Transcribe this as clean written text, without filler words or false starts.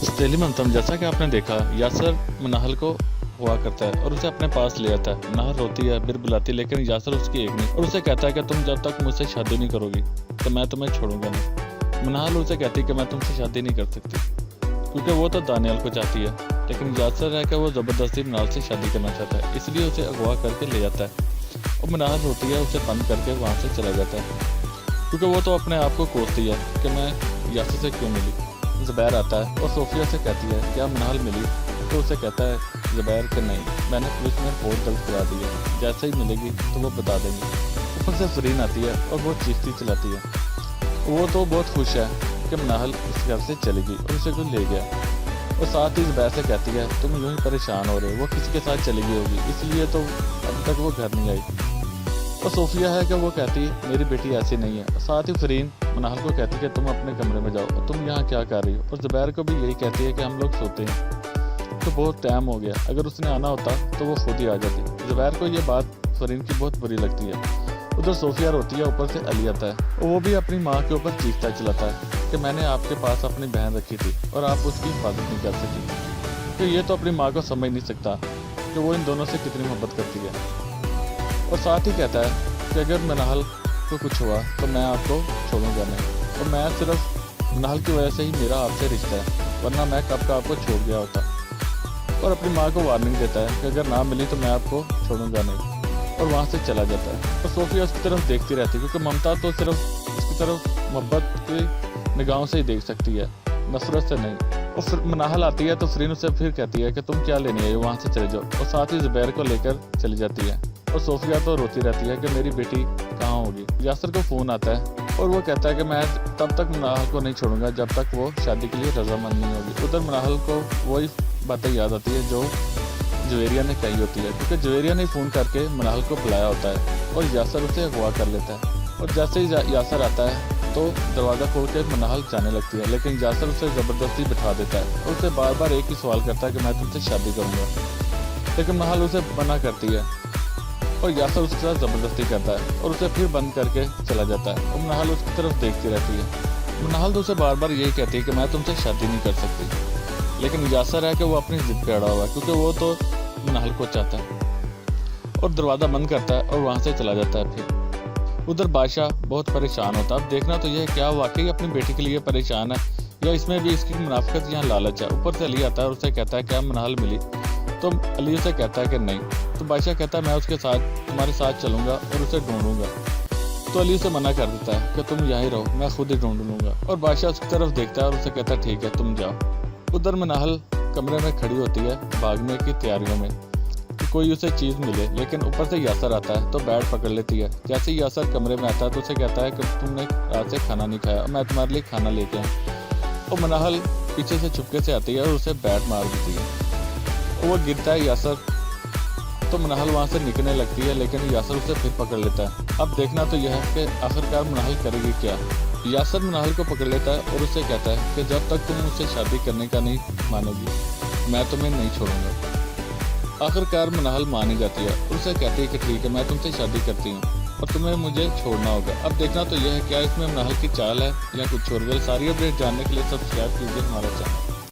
सहेली मंतम, जैसा कि आपने देखा, यासर मनाहल को हुआ करता है और उसे अपने पास ले आता है। मनाहल रोती है, बिर बुलाती है, लेकिन यासर उसकी एक नहीं और उसे कहता है कि तुम जब तक मुझसे शादी नहीं करोगी तो मैं तुम्हें छोड़ूंगा नहीं। मनाहल उसे कहती है कि मैं तुमसे शादी नहीं कर सकती क्योंकि वो तो दानियाल को चाहती है, लेकिन यासर है कि वो ज़बरदस्ती मनाहल से शादी करना चाहता है, इसलिए उसे अगवा करके ले जाता है। और मनाहल रोती है, उसे बंद करके वहाँ से चला जाता है क्योंकि वो तो अपने आप को कोसती है कि मैं यासर से क्यों मिली। ज़ुबैर आता है और सोफिया से कहती है क्या मनाहल मिली, तो उसे कहता है ज़ुबैर कि नहीं, मैंने पुलिस में रिपोर्ट दर्ज करा दी है, जैसे ही मिलेगी तो वो बता देंगे। ऊपर से फरीन आती है और वो चीखती चलाती है। वो तो बहुत खुश है कि मनाहल इस घर से चलेगी और उसे कोई ले गया, और साथ ही ज़ुबैर से कहती है तुम यूँ ही परेशान हो रहे हो, वो किसी के साथ चली गई होगी इसलिए तो अब तक वो घर नहीं आई। और सोफिया है कि वो कहती मेरी बेटी ऐसी नहीं है। साथ ही फरीन मनाहल को कहती है कि तुम अपने कमरे में जाओ और तुम यहाँ क्या कर रही हो, और ज़ुबैर को भी यही कहती है कि हम लोग सोते हैं, तो बहुत टाइम हो गया, अगर उसने आना होता तो वो खुद ही आ जाती। ज़ुबैर को ये बात फरीन की बहुत बुरी लगती है। उधर सोफिया रोती है, ऊपर से अली आता है और वो भी अपनी माँ के ऊपर चीखता चिल्लाता है कि मैंने आपके पास अपनी बहन रखी थी और आप उसकी हिफाजत नहीं कर सकी। तो ये तो अपनी माँ को समझ नहीं सकता कि वो इन दोनों से कितनी मोहब्बत करती है। और साथ ही कहता है कि अगर मनाहल को कुछ हुआ तो मैं आपको छोड़ूंगा नहीं, और मैं सिर्फ मनाहल की वजह से ही मेरा आपसे रिश्ता है, वरना मैं कब का आपको छोड़ गया होता। और अपनी माँ को वार्निंग देता है कि अगर ना मिली तो मैं आपको छोड़ूंगा नहीं, और वहाँ से चला जाता है। और सोफिया उसकी तरफ देखती रहती है क्योंकि ममता तो सिर्फ उसकी तरफ मोहब्बत की निगाहों से ही देख सकती है, नफरत से नहीं। और फिर मनाहल आती है तो फरीन उसे फिर कहती है कि तुम क्या लेने आई हो, वहाँ से चले जाओ, और साथ ही ज़ुबैर को लेकर चली जाती है। और सोफिया तो रोती रहती है कि मेरी बेटी कहाँ होगी। यासर को फ़ोन आता है और वो कहता है कि मैं तब तक मनाहल को नहीं छोड़ूंगा जब तक वो शादी के लिए रजामंद नहीं होगी। उधर मनाहल को वही बातें याद आती है जो जवेरिया ने कही होती है, क्योंकि जवेरिया ने फ़ोन करके मनाहल को बुलाया होता है और यासर उसे अगवा कर लेता है। और जैसे ही यासर आता है तो दरवाज़ा खोल के मनाहल जाने लगती है, लेकिन यासर उसे ज़बरदस्ती बिठा देता है और उसे बार बार एक ही सवाल करता है कि मैं तुमसे शादी करूँगा, लेकिन मनाहल उसे मना करती है और यासर उसके साथ ज़बरदस्ती करता है और उसे फिर बंद करके चला जाता है। और मनाहल उसकी तरफ देखती रहती है। मनाहल तो उसे बार बार यही कहती है कि मैं तुमसे शादी नहीं कर सकती, लेकिन यासर है कि वो अपनी ज़िद पे अड़ा हुआ है क्योंकि वो तो मनाहल को चाहता है, और दरवाज़ा बंद करता है और वहाँ से चला जाता है। फिर उधर बादशाह बहुत परेशान होता है। अब देखना तो यह क्या वाकई अपनी बेटी के लिए परेशान है या इसमें भी इसकी मुनाफिकत या लालच है। ऊपर से अली आता है और उसे कहता है क्या मनाहल मिली, तो अली उसे कहता है कि नहीं। तो बादशाह कहता है मैं उसके साथ तुम्हारे साथ चलूंगा और उसे ढूंढूंगा। तो अली उसे मना कर देता है कि तुम यहीं रहो, मैं खुद ही ढूंढ लूंगा। और बादशाह उसकी तरफ देखता है और उसे कहता है ठीक है तुम जाओ। उधर मनाहल कमरे में खड़ी होती है भागने की तैयारियों में कि कोई उसे चीज़ मिले, लेकिन ऊपर से यासर आता है तो बैट पकड़ लेती है। जैसे ही यासर कमरे में आता है तो उसे कहता है कि तुमने रात से खाना नहीं खाया, मैं तुम्हारे लिए खाना लेके आऊँ। और मनाहल पीछे से चुपके से आती है और उसे बैट मार देती है और वो गिरता है यासर। तो मनाहल वहाँ से निकलने लगती है, लेकिन यासर उसे फिर पकड़ लेता है। अब देखना तो यह है कि आखिरकार मनाहल करेगी क्या। यासर मनाहल को पकड़ लेता है और उसे कहता है कि जब तक तुम मुझसे शादी करने का नहीं मानोगी मैं तुम्हें नहीं छोड़ूंगा। आखिरकार मनाहल मान ही जाती है और उसे कहती है कि ठीक है मैं तुमसे शादी करती हूँ और तुम्हें मुझे छोड़ना होगा। अब देखना तो यह है क्या इसमें मनाहल की चाल है या कुछ और। सारी अपडेट जानने के लिए सब्सक्राइब कीजिए हमारा चैनल।